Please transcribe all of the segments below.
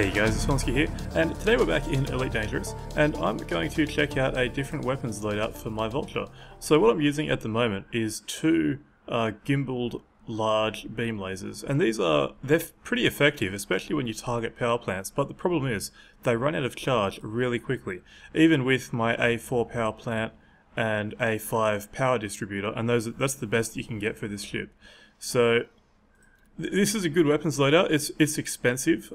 Hey guys, it's Vornskyr here, and today we're back in Elite Dangerous, and I'm going to check out a different weapons loadout for my Vulture. So what I'm using at the moment is two gimbaled large beam lasers, and they're pretty effective, especially when you target power plants, but the problem is they run out of charge really quickly, even with my A4 power plant and A5 power distributor, and that's the best you can get for this ship. So this is a good weapons loadout. It's expensive.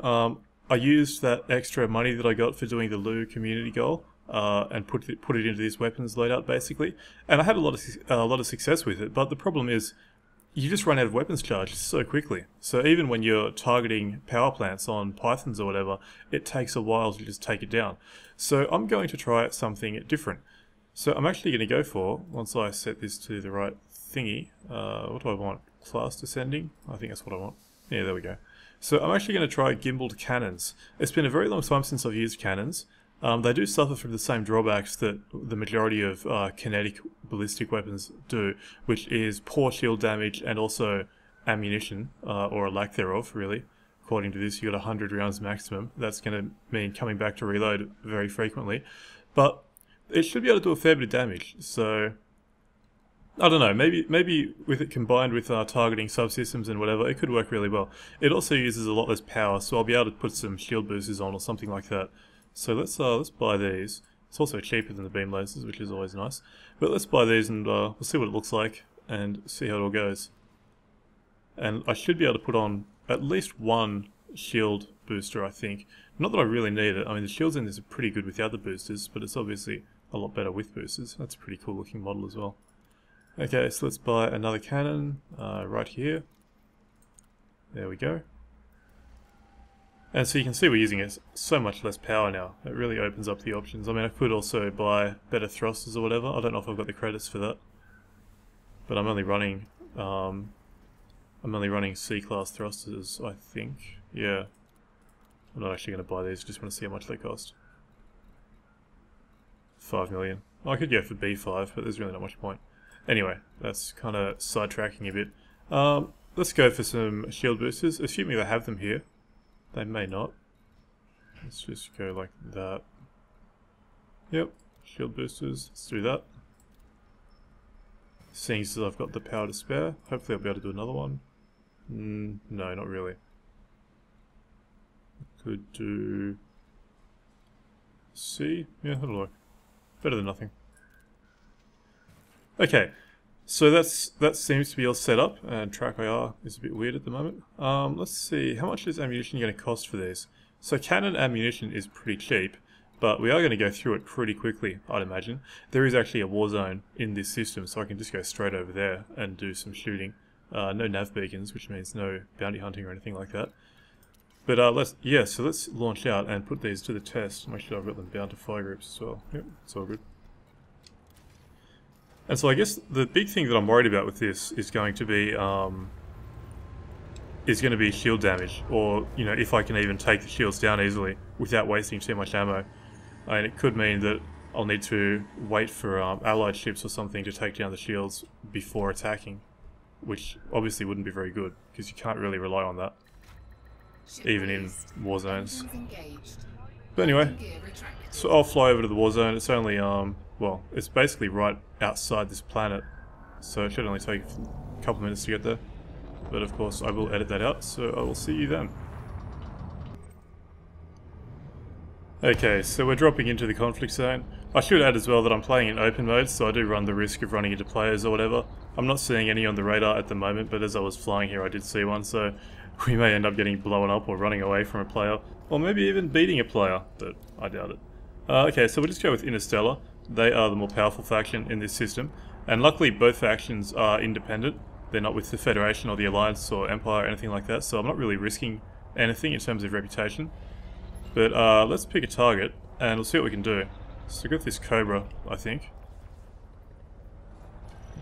I used that extra money that I got for doing the Loo community goal and put it into this weapons loadout basically, and I had a lot of success with it. But the problem is, you just run out of weapons charge so quickly. So even when you're targeting power plants on Pythons or whatever, it takes a while to just take it down. So I'm going to try something different. So I'm actually going to go for, once I set this to the right thingy, what do I want? Class descending? I think that's what I want. Yeah, there we go. So I'm actually going to try gimbaled cannons. It's been a very long time since I've used cannons. They do suffer from the same drawbacks that the majority of kinetic ballistic weapons do, which is poor shield damage and also ammunition, or a lack thereof, really. According to this, you got 100 rounds maximum. That's going to mean coming back to reload very frequently. But it should be able to do a fair bit of damage, so I don't know, maybe with it combined with targeting subsystems and whatever, it could work really well. It also uses a lot less power, so I'll be able to put some shield boosters on or something like that. So let's buy these. It's also cheaper than the beam lasers, which is always nice. But let's buy these and we'll see what it looks like and see how it all goes. And I should be able to put on at least one shield booster, I think. Not that I really need it. I mean, the shields in this are pretty good without the boosters, but it's obviously a lot better with boosters. That's a pretty cool looking model as well. Okay, so let's buy another cannon right here. There we go. And so you can see we're using so much less power now. It really opens up the options. I mean, I could also buy better thrusters or whatever. I don't know if I've got the credits for that, but I'm only running C-class thrusters, I think. Yeah, I'm not actually going to buy these. Just want to see how much they cost. 5 million. I could go for B5, but there's really not much point. Anyway, that's kind of sidetracking a bit. Let's go for some shield boosters, assuming they have them here. They may not. Let's just go like that. Yep, shield boosters, let's do that. Seeing as I've got the power to spare, hopefully I'll be able to do another one. No, not really. Could do C, yeah, that'll work. Better than nothing. Okay, so that seems to be all set up, and TrackIR is a bit weird at the moment. Let's see, how much is ammunition going to cost for these? So cannon ammunition is pretty cheap, but we are going to go through it pretty quickly, I'd imagine. There is actually a war zone in this system, so I can just go straight over there and do some shooting. No nav beacons, which means no bounty hunting or anything like that. But so let's launch out and put these to the test. Make sure I've got them bound to fire groups as well. Yep, it's all good. And so I guess the big thing that I'm worried about with this is going to be shield damage, or you know, if I can even take the shields down easily without wasting too much ammo. And it could mean that I'll need to wait for allied ships or something to take down the shields before attacking, which obviously wouldn't be very good because you can't really rely on that, even in war zones. But anyway, so I'll fly over to the war zone. It's only well, it's basically right outside this planet, so it should only take a couple minutes to get there. But of course I will edit that out, so I will see you then. Okay, so we're dropping into the conflict zone. I should add as well that I'm playing in open mode, so I do run the risk of running into players or whatever. I'm not seeing any on the radar at the moment, but as I was flying here I did see one, so we may end up getting blown up or running away from a player, or maybe even beating a player, but I doubt it. Okay, so we'll just go with Interstellar. They are the more powerful faction in this system, and luckily both factions are independent. They're not with the Federation or the Alliance or Empire or anything like that, so I'm not really risking anything in terms of reputation. But let's pick a target and we'll see what we can do. So we've got this Cobra, I think.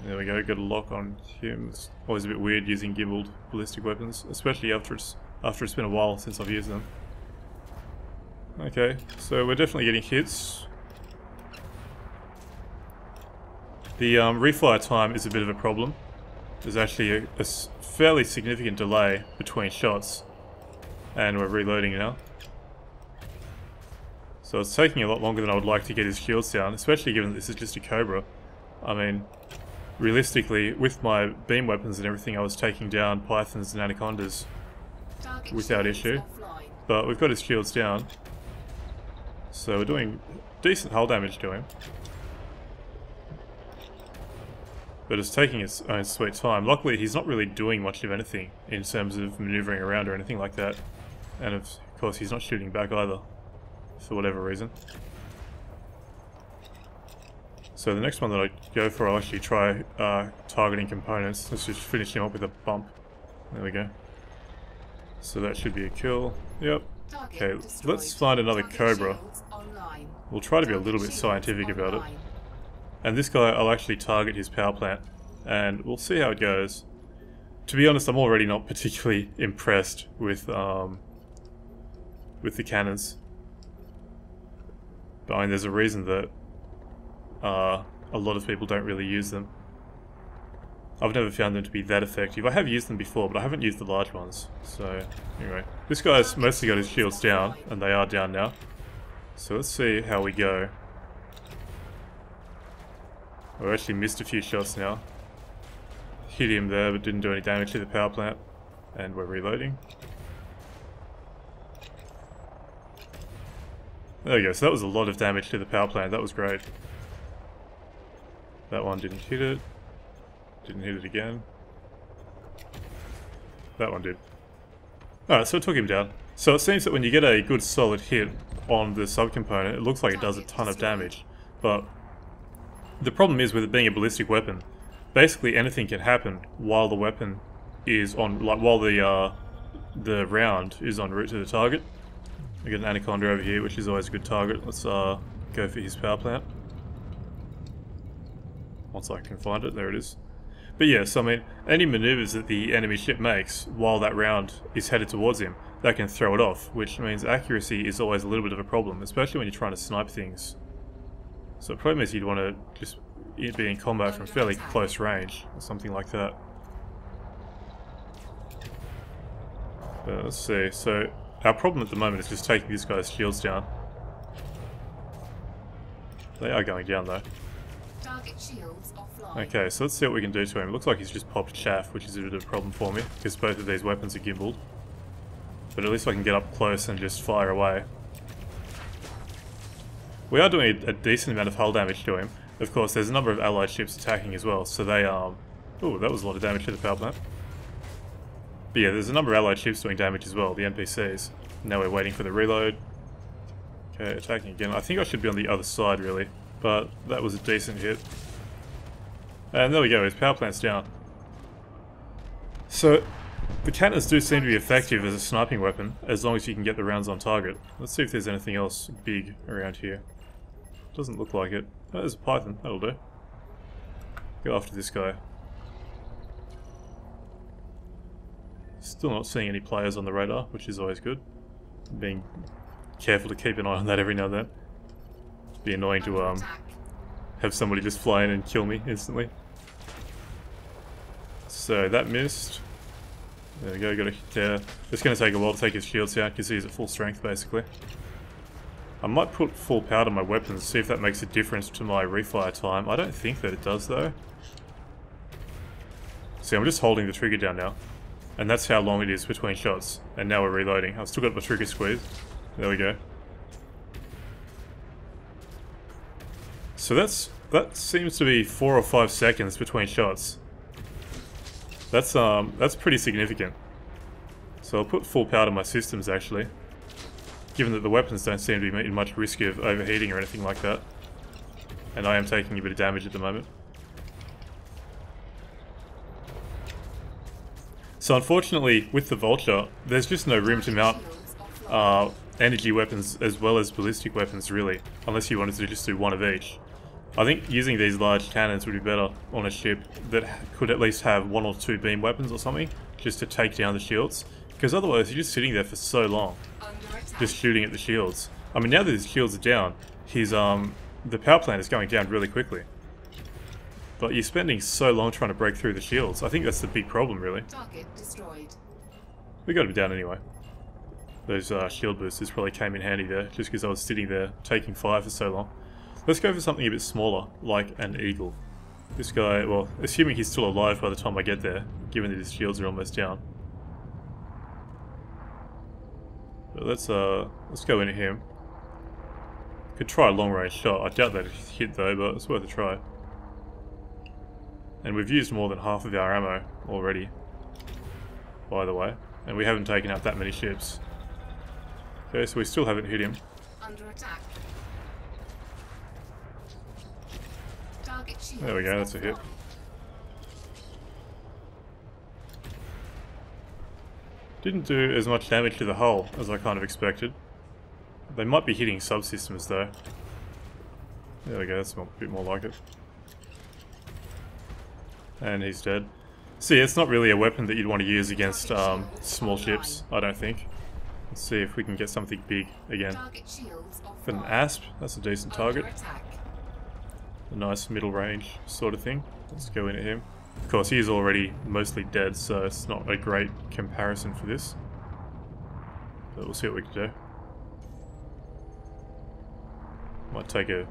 There we go, got a lock on him. It's always a bit weird using gimbaled ballistic weapons, especially after it's been a while since I've used them. Okay, so we're definitely getting hits. The refire time is a bit of a problem. There's actually a fairly significant delay between shots, and we're reloading now. So it's taking a lot longer than I would like to get his shields down, especially given that this is just a Cobra. I mean, realistically, with my beam weapons and everything, I was taking down Pythons and Anacondas without issue. But we've got his shields down, so we're doing decent hull damage to him. But it's taking its own sweet time. Luckily, he's not really doing much of anything in terms of maneuvering around or anything like that. And of course, he's not shooting back either, for whatever reason. So the next one that I go for, I'll actually try targeting components. Let's just finish him up with a bump. There we go. So that should be a kill. Yep. Okay, let's find another Cobra. We'll try to be a little bit scientific about it. And this guy, I'll actually target his power plant, and we'll see how it goes. To be honest, I'm already not particularly impressed with the cannons. But I mean, there's a reason that a lot of people don't really use them. I've never found them to be that effective. I have used them before, but I haven't used the large ones. So, anyway. This guy's mostly got his shields down, and they are down now. So let's see how we go. I actually missed a few shots now. Hit him there, but didn't do any damage to the power plant. And we're reloading. There we go, so that was a lot of damage to the power plant. That was great. That one didn't hit it. Didn't hit it again. That one did. Alright, so it took him down. So it seems that when you get a good solid hit on the subcomponent, it looks like it does a ton of damage. But the problem is with it being a ballistic weapon, basically anything can happen while the weapon is on, like while the round is en route to the target. We got an Anaconda over here, which is always a good target. Let's go for his power plant. Once I can find it, there it is. But yeah, so I mean, any maneuvers that the enemy ship makes while that round is headed towards him, that can throw it off, which means accuracy is always a little bit of a problem, especially when you're trying to snipe things. So the problem is you'd want to just be in combat from fairly close range, or something like that. But let's see, so our problem at the moment is just taking this guy's shields down. They are going down though. Target shields offline. Okay, so let's see what we can do to him. It looks like he's just popped chaff, which is a bit of a problem for me, because both of these weapons are gimbaled. But at least I can get up close and just fire away. We are doing a decent amount of hull damage to him. Of course, there's a number of allied ships attacking as well, so they oh, that was a lot of damage to the power plant. But yeah, there's a number of allied ships doing damage as well, the NPCs. Now we're waiting for the reload. Okay, attacking again. I think I should be on the other side, really. But that was a decent hit. And there we go, his power plant's down. So, the cannons do seem to be effective as a sniping weapon, as long as you can get the rounds on target. Let's see if there's anything else big around here. Doesn't look like it. Oh, there's a Python, that'll do. Go after this guy. Still not seeing any players on the radar, which is always good. Being careful to keep an eye on that every now and then. It'd be annoying to have somebody just fly in and kill me instantly. So that missed. There we go, got a hit there. It's going to take a while to take his shields out because he's at full strength basically. I might put full power to my weapons, see if that makes a difference to my refire time. I don't think that it does though. See, I'm just holding the trigger down now. And that's how long it is between shots. And now we're reloading. I've still got my trigger squeezed. There we go. So that seems to be 4 or 5 seconds between shots. That's pretty significant. So I'll put full power to my systems actually, given that the weapons don't seem to be in much risk of overheating or anything like that. And I am taking a bit of damage at the moment. So unfortunately, with the Vulture, there's just no room to mount energy weapons as well as ballistic weapons really, unless you wanted to just do one of each. I think using these large cannons would be better on a ship that could at least have 1 or 2 beam weapons or something, just to take down the shields, because otherwise you're just sitting there for so long, just shooting at the shields. I mean, now that his shields are down, his the power plant is going down really quickly. But you're spending so long trying to break through the shields. I think that's the big problem, really. Target destroyed. We got him down anyway. those shield boosters probably came in handy there, just because I was sitting there taking fire for so long. Let's go for something a bit smaller, like an eagle. This guy, well, assuming he's still alive by the time I get there, given that his shields are almost down. But let's go into him. Could try a long-range shot. I doubt that hit though, but it's worth a try. And we've used more than half of our ammo already, by the way. And we haven't taken out that many ships. Okay, so we still haven't hit him. Under attack. Target shields There we go, that's a hit. offline. Didn't do as much damage to the hull as I kind of expected. They might be hitting subsystems though. There we go, that's a bit more like it. And he's dead. See, it's not really a weapon that you'd want to use against small ships, I don't think. Let's see if we can get something big again. Target shields For an offline. asp, that's a decent target. Under attack. A nice middle range sort of thing. Let's go in at him. Of course, he is already mostly dead, so it's not a great comparison for this. But we'll see what we can do. Might take a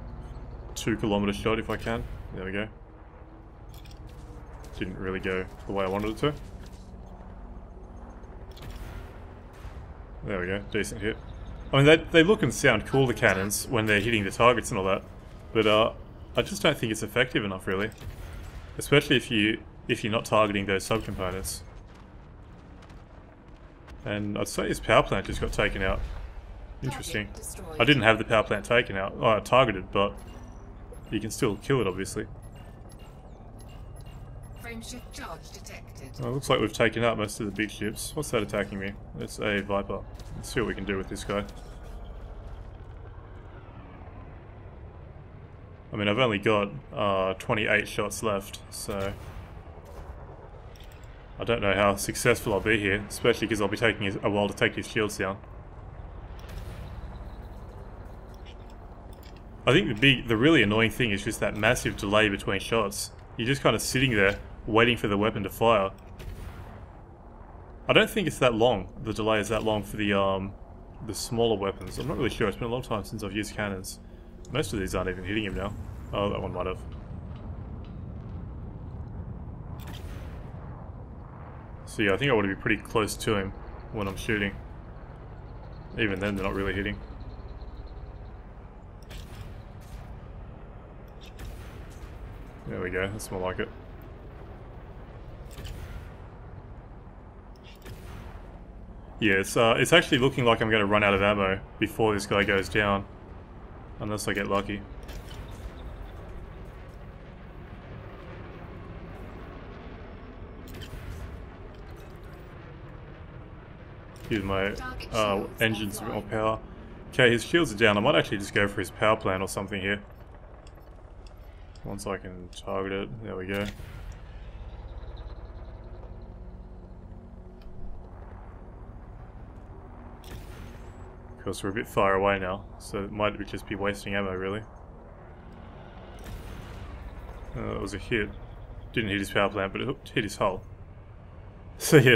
2-kilometer shot if I can. There we go. Didn't really go the way I wanted it to. There we go, decent hit. I mean, they look and sound cool, the cannons, when they're hitting the targets and all that. But I just don't think it's effective enough, really. Especially if you're not targeting those subcomponents. And I'd say his power plant just got taken out. Interesting. Target destroyed. I didn't have the power plant taken out, targeted, but you can still kill it, obviously. Frameshift charge detected. Well, it looks like we've taken out most of the big ships. What's that attacking me? It's a Viper. Let's see what we can do with this guy. I mean, I've only got 28 shots left, so I don't know how successful I'll be here, especially because I'll be taking a while to take his shields down. I think the really annoying thing is just that massive delay between shots. You're just kind of sitting there, waiting for the weapon to fire. I don't think it's that long. The delay is that long for the smaller weapons. I'm not really sure. It's been a long time since I've used cannons. Most of these aren't even hitting him now. Oh, that one might have. So yeah, I think I want to be pretty close to him when I'm shooting. Even then, they're not really hitting. There we go, that's more like it. Yeah, it's actually looking like I'm going to run out of ammo before this guy goes down. Unless I get lucky. Use my engines a bit more power. Okay, his shields are down. I might actually just go for his power plant or something here. Once I can target it. There we go. Of course, we're a bit far away now, so it might just be wasting ammo, really. That was a hit. Didn't hit his power plant, but it hit his hull. So yeah,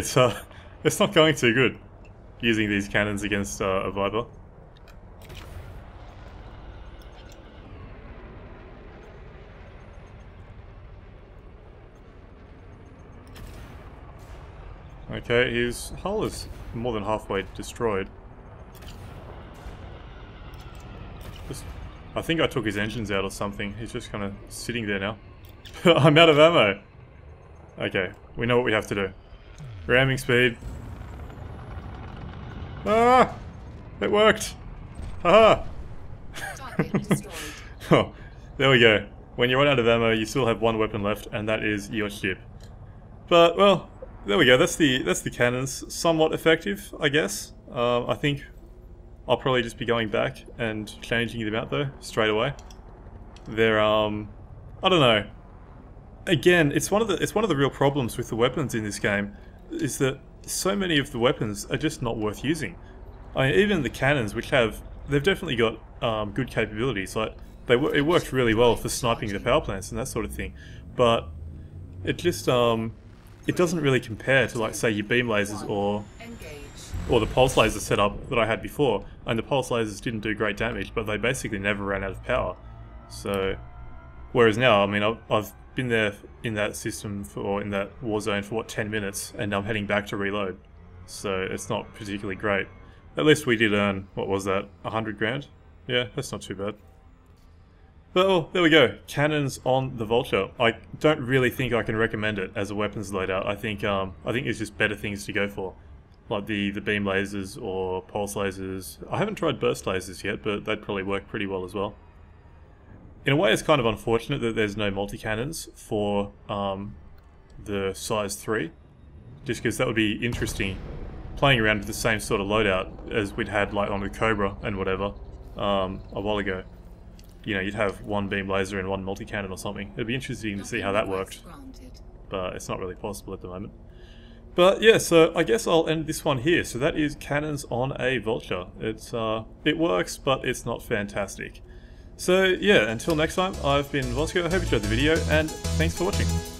it's not going too good using these cannons against a Viper. Okay, his hull is more than halfway destroyed. I think I took his engines out or something. He's just kind of sitting there now. I'm out of ammo. Okay, we know what we have to do. Ramming speed. Ah! It worked! Haha! Target destroyed. Oh, there we go. When you run out of ammo, you still have one weapon left, and that is your ship. But, well, there we go. That's the cannons. Somewhat effective, I guess. I think I'll probably just be going back and changing them out though, straight away. They're, I don't know. Again, it's one of the real problems with the weapons in this game, is that so many of the weapons are just not worth using. I mean, even the cannons, they've definitely got good capabilities. Like, it worked really well for sniping the power plants and that sort of thing. But it just, it doesn't really compare to, like, say, your beam lasers or Engage. or the pulse laser setup that I had before, and the pulse lasers didn't do great damage, but they basically never ran out of power. So, whereas now, I mean, I've been there in that system or in that war zone for what, 10 minutes, and I'm heading back to reload. So it's not particularly great. At least we did earn, what was that, 100 grand? Yeah, that's not too bad. Well, there we go. Cannons on the Vulture. I don't really think I can recommend it as a weapons loadout. I think there's just better things to go for, like the beam lasers or pulse lasers. I haven't tried burst lasers yet, but they'd probably work pretty well as well. In a way, it's kind of unfortunate that there's no multi-cannons for the size 3, just because that would be interesting, playing around with the same sort of loadout as we'd had like on the Cobra and whatever a while ago. You know, you'd have one beam laser and one multi-cannon or something. It'd be interesting to see how that worked, but it's not really possible at the moment. But yeah, so I guess I'll end this one here. So that is cannons on a Vulture. It works, but it's not fantastic. So yeah, until next time, I've been Vornskyr. I hope you enjoyed the video, and thanks for watching.